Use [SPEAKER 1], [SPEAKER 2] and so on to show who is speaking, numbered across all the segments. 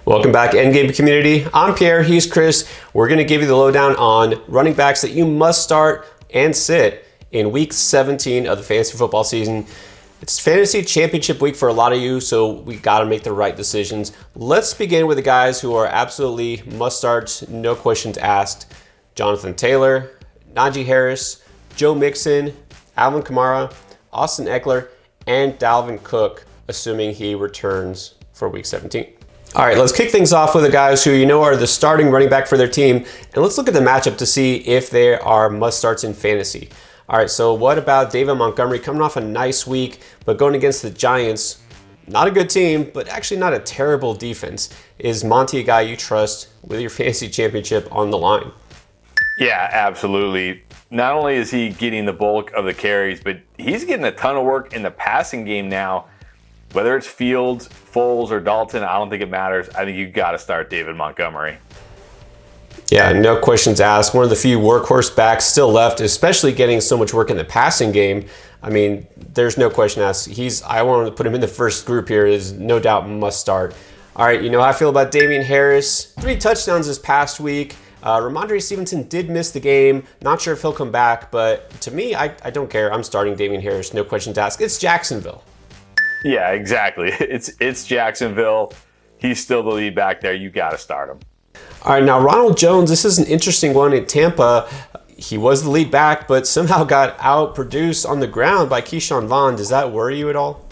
[SPEAKER 1] Welcome back, Endgame community. I'm Pierre, he's Chris. We're going to give you the lowdown on running backs that you must start and sit in week 17 of the fantasy football season. It's fantasy championship week for a lot of you, so we got to make the right decisions. Let's begin with the guys who are absolutely must starts, no questions asked. Jonathan Taylor, Najee Harris, Joe Mixon, Alvin Kamara, Austin Eckler, and Dalvin Cook, assuming he returns for week 17. All right, let's kick things off with the guys who you know are the starting running back for their team, and let's look at the matchup to see if they are must-starts in fantasy. All right, so what about David Montgomery coming off a nice week, but going against the Giants? Not a good team, but actually not a terrible defense. Is Monty a guy you trust with your fantasy championship on the line?
[SPEAKER 2] Yeah, absolutely. Not only is he getting the bulk of the carries, but he's getting a ton of work in the passing game now. Whether it's Fields, Foles, or Dalton, I don't think it matters. I think you've got to start David Montgomery.
[SPEAKER 1] Yeah, no questions asked. One of the few workhorse backs still left, especially getting so much work in the passing game. I mean, there's no question asked. I want to put him in the first group here. Is no doubt must start. All right, you know how I feel about Damian Harris. 3 touchdowns this past week. Ramondre Stevenson did miss the game. Not sure if he'll come back, but to me, I don't care. I'm starting Damian Harris. No questions asked. It's Jacksonville.
[SPEAKER 2] Yeah, exactly. It's Jacksonville. He's still the lead back there. You got to start him.
[SPEAKER 1] All right, now Ronald Jones, this is an interesting one in Tampa. He was the lead back, but somehow got outproduced on the ground by Keyshawn Vaughn. Does that worry you at all?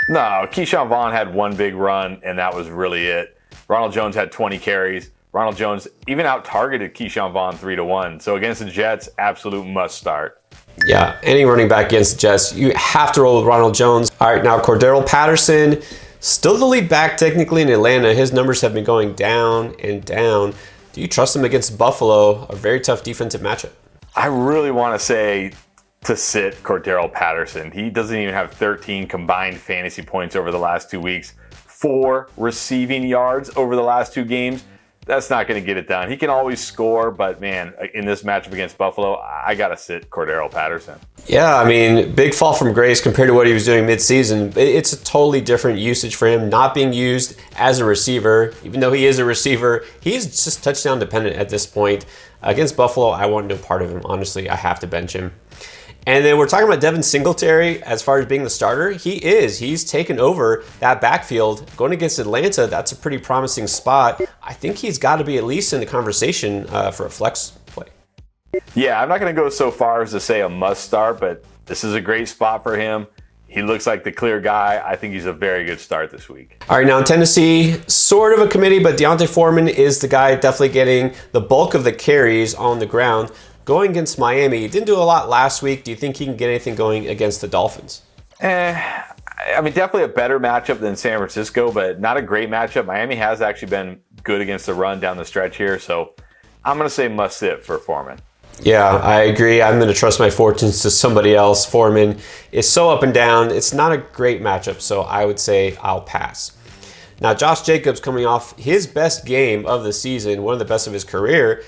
[SPEAKER 2] No, Keyshawn Vaughn had one big run, and that was really it. Ronald Jones had 20 carries. Ronald Jones even out-targeted Keyshawn Vaughn 3-1. So against the Jets, absolute must start.
[SPEAKER 1] Yeah, any running back against the Jets, you have to roll with Ronald Jones. All right, now Cordarrelle Patterson, still the lead back technically in Atlanta. His numbers have been going down and down. Do you trust him against Buffalo, a very tough defensive matchup?
[SPEAKER 2] I really want to say to sit Cordarrelle Patterson. He doesn't even have 13 combined fantasy points over the last 2 weeks. 4 receiving yards over the last 2 games. That's not going to get it done. He can always score, but man, in this matchup against Buffalo, I got to sit Cordarrelle Patterson.
[SPEAKER 1] Yeah, I mean, big fall from grace compared to what he was doing midseason. It's a totally different usage for him, not being used as a receiver. Even though he is a receiver, he's just touchdown dependent at this point. Against Buffalo, I want no part of him. Honestly, I have to bench him. And then we're talking about Devin Singletary as far as being the starter. He's taken over that backfield. Going against Atlanta, that's a pretty promising spot. I think he's got to be at least in the conversation for a flex play.
[SPEAKER 2] Yeah, I'm not going to go so far as to say a must start, but this is a great spot for him. He looks like the clear guy. I think he's a very good start this week.
[SPEAKER 1] All right, now in Tennessee, sort of a committee, but D'Onta Foreman is the guy definitely getting the bulk of the carries on the ground. Going against Miami, he didn't do a lot last week. Do you think he can get anything going against the Dolphins?
[SPEAKER 2] I mean, definitely a better matchup than San Francisco, but not a great matchup. Miami has actually been good against the run down the stretch here, so I'm going to say must sit for Foreman.
[SPEAKER 1] Yeah, I agree. I'm going to trust my fortunes to somebody else. Foreman is so up and down. It's not a great matchup, so I would say I'll pass. Now, Josh Jacobs coming off his best game of the season, one of the best of his career.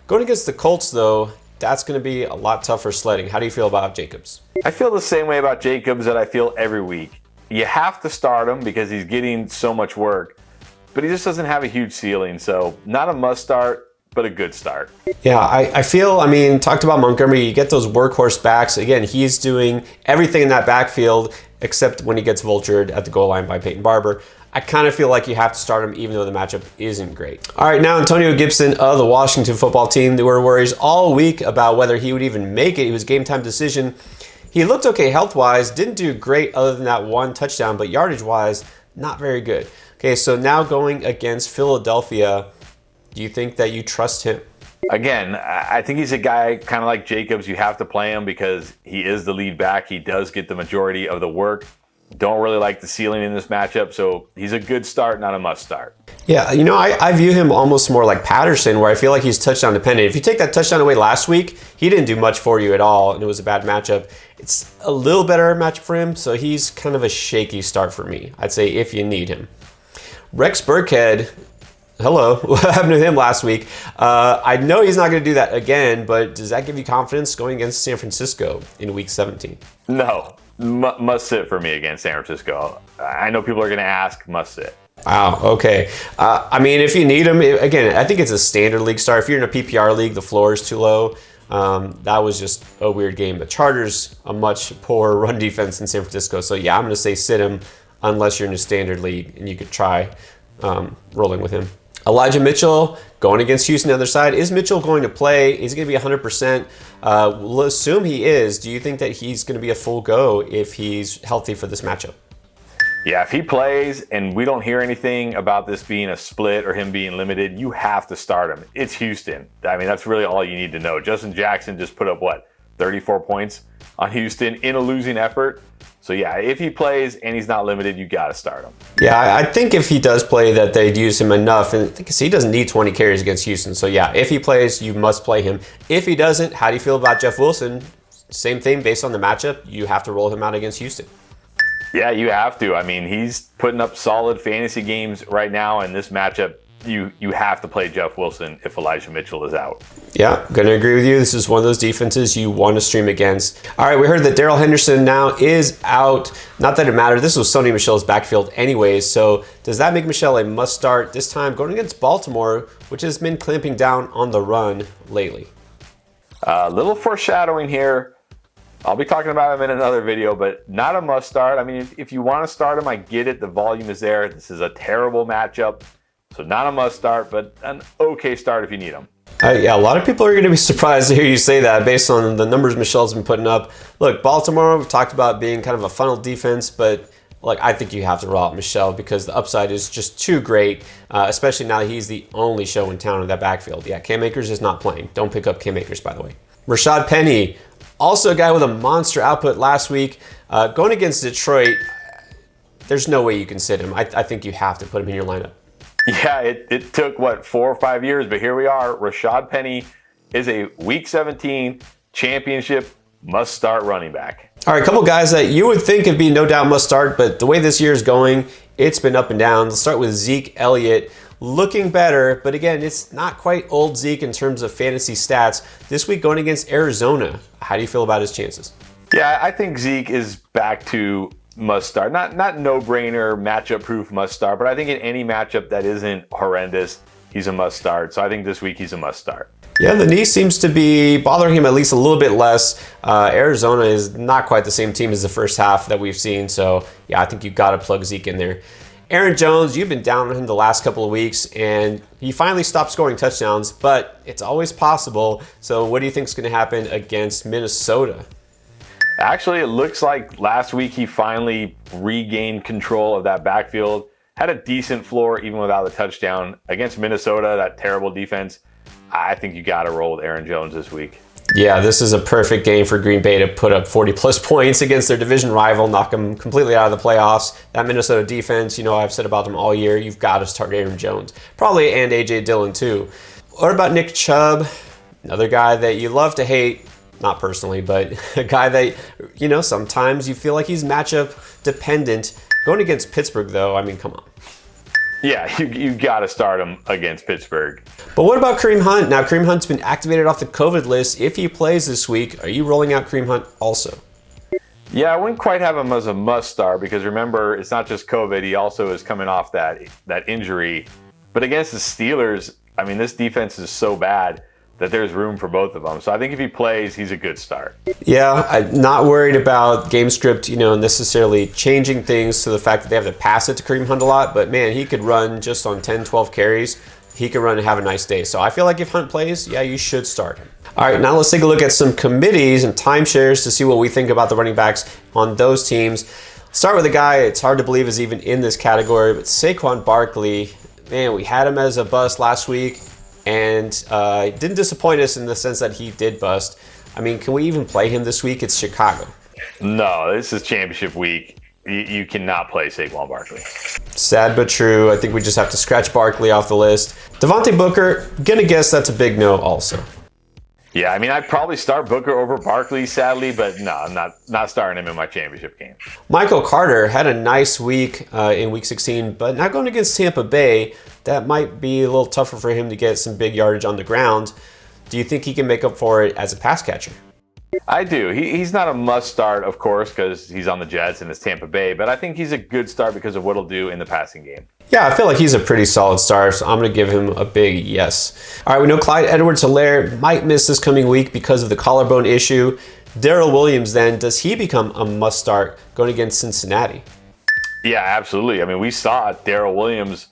[SPEAKER 1] Going against the Colts, though, that's going to be a lot tougher sledding. How do you feel about Jacobs?
[SPEAKER 2] I feel the same way about Jacobs that I feel every week. You have to start him because he's getting so much work, but he just doesn't have a huge ceiling. So not a must start, but a good start.
[SPEAKER 1] Yeah, I feel, talked about Montgomery, you get those workhorse backs. Again, he's doing everything in that backfield except when he gets vultured at the goal line by Peyton Barber. I kind of feel like you have to start him even though the matchup isn't great. All right, now Antonio Gibson of the Washington football team. There were worries all week about whether he would even make it. It was a game time decision. He looked okay health-wise, didn't do great other than that 1 touchdown, but yardage-wise, not very good. Okay, so now going against Philadelphia, do you think that you trust him?
[SPEAKER 2] Again, I think he's a guy kind of like Jacobs. You have to play him because he is the lead back. He does get the majority of the work. Don't really like the ceiling in this matchup, so he's a good start, not a must start.
[SPEAKER 1] Yeah, I view him almost more like Patterson, where I feel like he's touchdown dependent. If you take that touchdown away last week, he didn't do much for you at all, and it was a bad matchup. It's a little better matchup for him, so he's kind of a shaky start for me, I'd say, if you need him. Rex Burkhead, hello, what happened to him last week? I know he's not going to do that again, but does that give you confidence going against San Francisco in Week 17?
[SPEAKER 2] No. Must sit for me against San Francisco. I know people are going to ask, must sit.
[SPEAKER 1] Wow. Okay. I mean, if you need him, again, I think it's a standard league start. If you're in a PPR league, the floor is too low. That was just a weird game. The Chargers, a much poorer run defense in San Francisco. So yeah, I'm going to say sit him unless you're in a standard league and you could try rolling with him. Elijah Mitchell going against Houston on the other side. Is Mitchell going to play? Is he going to be 100%? We'll assume he is. Do you think that he's going to be a full go if he's healthy for this matchup?
[SPEAKER 2] Yeah, if he plays and we don't hear anything about this being a split or him being limited, you have to start him. It's Houston. I mean, that's really all you need to know. Justin Jackson just put up, 34 points on Houston in a losing effort. So yeah, if he plays and he's not limited, you got to start him.
[SPEAKER 1] Yeah, I think if he does play that they'd use him enough, and because he doesn't need 20 carries against Houston. So yeah, if he plays, you must play him. If he doesn't, how do you feel about Jeff Wilson? Same thing based on the matchup. You have to roll him out against Houston.
[SPEAKER 2] Yeah, you have to. I mean, he's putting up solid fantasy games right now. In this matchup, you have to play Jeff Wilson if Elijah Mitchell is out.
[SPEAKER 1] Yeah, going to agree with you. This is one of those defenses you want to stream against. All right, we heard that Darrell Henderson now is out. Not that it mattered. This was Sony Michel's backfield anyways. So does that make Michel a must start this time going against Baltimore, which has been clamping down on the run lately?
[SPEAKER 2] A little foreshadowing here. I'll be talking about him in another video, but not a must start. I mean, if you want to start him, I get it. The volume is there. This is a terrible matchup. So not a must start, but an okay start if you need him.
[SPEAKER 1] Yeah, a lot of people are going to be surprised to hear you say that based on the numbers Michel's been putting up. Look, Baltimore, we've talked about being kind of a funnel defense, but look, I think you have to roll out Michel because the upside is just too great, especially now that he's the only show in town in that backfield. Yeah, Cam Akers is not playing. Don't pick up Cam Akers, by the way. Rashad Penny, also a guy with a monster output last week. Going against Detroit, there's no way you can sit him. I think you have to put him in your lineup.
[SPEAKER 2] Yeah, it took, 4 or 5 years, but here we are. Rashad Penny is a Week 17 championship must-start running back.
[SPEAKER 1] All right, a couple guys that you would think would be no doubt must-start, but the way this year is going, it's been up and down. Let's start with Zeke Elliott. Looking better, but again, it's not quite old Zeke in terms of fantasy stats. This week going against Arizona, how do you feel about his chances?
[SPEAKER 2] Yeah, I think Zeke is back to must start. Not no-brainer, matchup-proof must start, but I think in any matchup that isn't horrendous, he's a must start. So I think this week he's a must start.
[SPEAKER 1] Yeah, the knee seems to be bothering him at least a little bit less. Arizona is not quite the same team as the first half that we've seen. So yeah, I think you've got to plug Zeke in there. Aaron Jones, you've been down on him the last couple of weeks, and he finally stopped scoring touchdowns, but it's always possible. So what do you think is going to happen against Minnesota?
[SPEAKER 2] Actually, it looks like last week he finally regained control of that backfield. Had a decent floor even without the touchdown. Against Minnesota, that terrible defense, I think you got to roll with Aaron Jones this week.
[SPEAKER 1] Yeah, this is a perfect game for Green Bay to put up 40-plus points against their division rival, knock them completely out of the playoffs. That Minnesota defense, I've said about them all year, you've got to start Aaron Jones. Probably, and A.J. Dillon, too. What about Nick Chubb? Another guy that you love to hate. Not personally, but a guy that, sometimes you feel like he's matchup dependent. Going against Pittsburgh, though, I mean, come on.
[SPEAKER 2] Yeah, you got to start him against Pittsburgh.
[SPEAKER 1] But what about Kareem Hunt? Now, Kareem Hunt's been activated off the COVID list. If he plays this week, are you rolling out Kareem Hunt also?
[SPEAKER 2] Yeah, I wouldn't quite have him as a must start because remember, it's not just COVID. He also is coming off that injury. But against the Steelers, I mean, this defense is so bad that there's room for both of them. So I think if he plays, he's a good start.
[SPEAKER 1] Yeah, I'm not worried about game script, necessarily changing things to the fact that they have to pass it to Kareem Hunt a lot. But man, he could run just on 10, 12 carries. He could run and have a nice day. So I feel like if Hunt plays, yeah, you should start him. All right, now let's take a look at some committees and timeshares to see what we think about the running backs on those teams. Start with a guy, it's hard to believe is even in this category, but Saquon Barkley, man, we had him as a bust last week. And didn't disappoint us in the sense that he did bust. I mean, can we even play him this week? It's Chicago.
[SPEAKER 2] No, this is championship week. You cannot play Saquon Barkley.
[SPEAKER 1] Sad but true. I think we just have to scratch Barkley off the list. Devontae Booker, gonna guess that's a big no also.
[SPEAKER 2] Yeah, I mean, I'd probably start Booker over Barkley, sadly, but no, I'm not starting him in my championship game.
[SPEAKER 1] Michael Carter had a nice week in Week 16, but not going against Tampa Bay. That might be a little tougher for him to get some big yardage on the ground. Do you think he can make up for it as a pass catcher?
[SPEAKER 2] I do. He's not a must start, of course, because he's on the Jets and it's Tampa Bay, but I think he's a good start because of what he'll do in the passing game.
[SPEAKER 1] Yeah, I feel like he's a pretty solid start, so I'm going to give him a big yes. All right, we know Clyde Edwards-Helaire might miss this coming week because of the collarbone issue. Darrell Williams, then, does he become a must start going against Cincinnati?
[SPEAKER 2] Yeah, absolutely. I mean, we saw Darrell Williams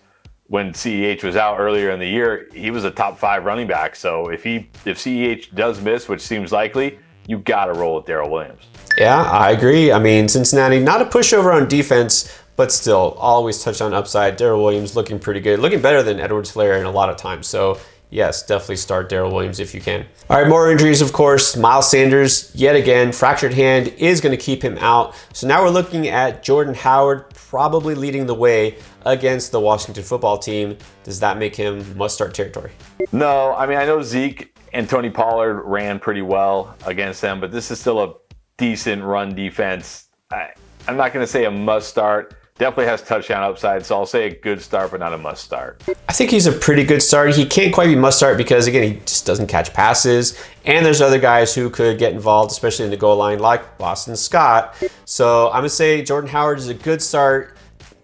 [SPEAKER 2] when CEH was out earlier in the year. He was a top 5 running back. So if CEH does miss, which seems likely, you got to roll with Darrell Williams.
[SPEAKER 1] Yeah, I agree. I mean, Cincinnati, not a pushover on defense, but still, always touchdown upside. Darrell Williams looking pretty good, looking better than Edwards-Helaire in a lot of times. So yes, definitely start Darrell Williams if you can. All right, more injuries, of course. Miles Sanders, yet again, fractured hand is going to keep him out. So now we're looking at Jordan Howard probably leading the way against the Washington football team. Does that make him must-start territory?
[SPEAKER 2] No, I mean, I know Zeke and Tony Pollard ran pretty well against them, but this is still a decent run defense. I'm not going to say a must-start. Definitely has touchdown upside, so I'll say a good start, but not a must start.
[SPEAKER 1] I think he's a pretty good start. He can't quite be must start because, again, he just doesn't catch passes. And there's other guys who could get involved, especially in the goal line, like Boston Scott. So I'm going to say Jordan Howard is a good start.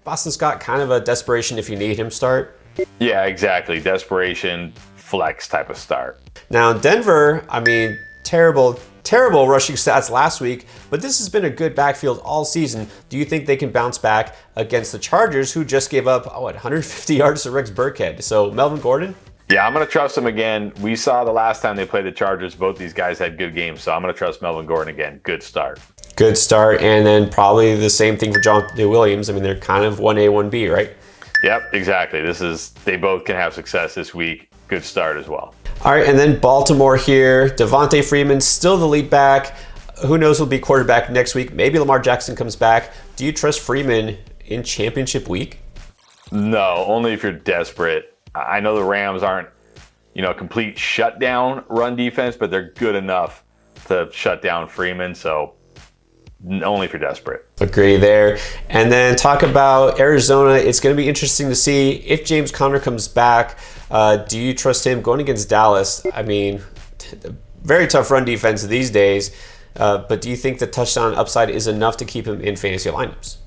[SPEAKER 1] Boston Scott, kind of a desperation if you need him start.
[SPEAKER 2] Yeah, exactly. Desperation, flex type of start.
[SPEAKER 1] Now, Denver, I mean, terrible rushing stats last week, but this has been a good backfield all season. Do you think they can bounce back against the Chargers, who just gave up, 150 yards to Rex Burkhead? So Melvin Gordon?
[SPEAKER 2] Yeah, I'm going to trust him again. We saw the last time they played the Chargers, both these guys had good games, so I'm going to trust Melvin Gordon again. Good start.
[SPEAKER 1] Good start, and then probably the same thing for Jonathan Williams. I mean, they're kind of 1A, 1B, right?
[SPEAKER 2] Yep, exactly. They both can have success this week. Good start as well.
[SPEAKER 1] All right, and then Baltimore here. Devontae Freeman, still the lead back. Who knows who'll be quarterback next week? Maybe Lamar Jackson comes back. Do you trust Freeman in championship week?
[SPEAKER 2] No, only if you're desperate. I know the Rams aren't, a complete shutdown run defense, but they're good enough to shut down Freeman, so only if you're desperate.
[SPEAKER 1] Agree there. And then talk about Arizona. It's going to be interesting to see if James Conner comes back. Do you trust him going against Dallas? I mean, very tough run defense these days. But do you think the touchdown upside is enough to keep him in fantasy lineups?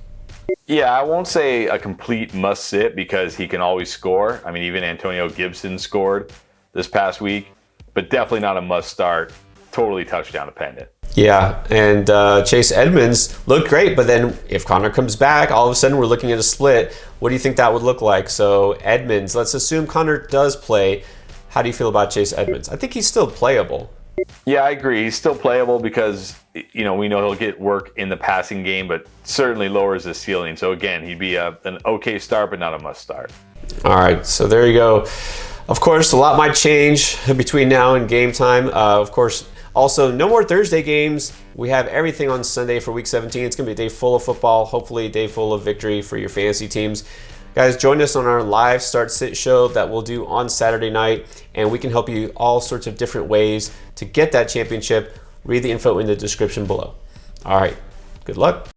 [SPEAKER 2] Yeah, I won't say a complete must sit because he can always score. I mean, even Antonio Gibson scored this past week, but definitely not a must start. Totally touchdown dependent.
[SPEAKER 1] Yeah, and Chase Edmonds looked great, but then if Conner comes back, all of a sudden we're looking at a split. What do you think that would look like? So Edmonds, let's assume Conner does play. How do you feel about Chase Edmonds? I think he's still playable.
[SPEAKER 2] Yeah, I agree. He's still playable because, we know he'll get work in the passing game, but certainly lowers his ceiling. So again, he'd be an okay start, but not a must start. All
[SPEAKER 1] right, so there you go. Of course, a lot might change between now and game time. Of course, also, no more Thursday games. We have everything on Sunday for Week 17. It's going to be a day full of football, hopefully a day full of victory for your fantasy teams. Guys, join us on our live start-sit show that we'll do on Saturday night, and we can help you all sorts of different ways to get that championship. Read the info in the description below. All right, good luck.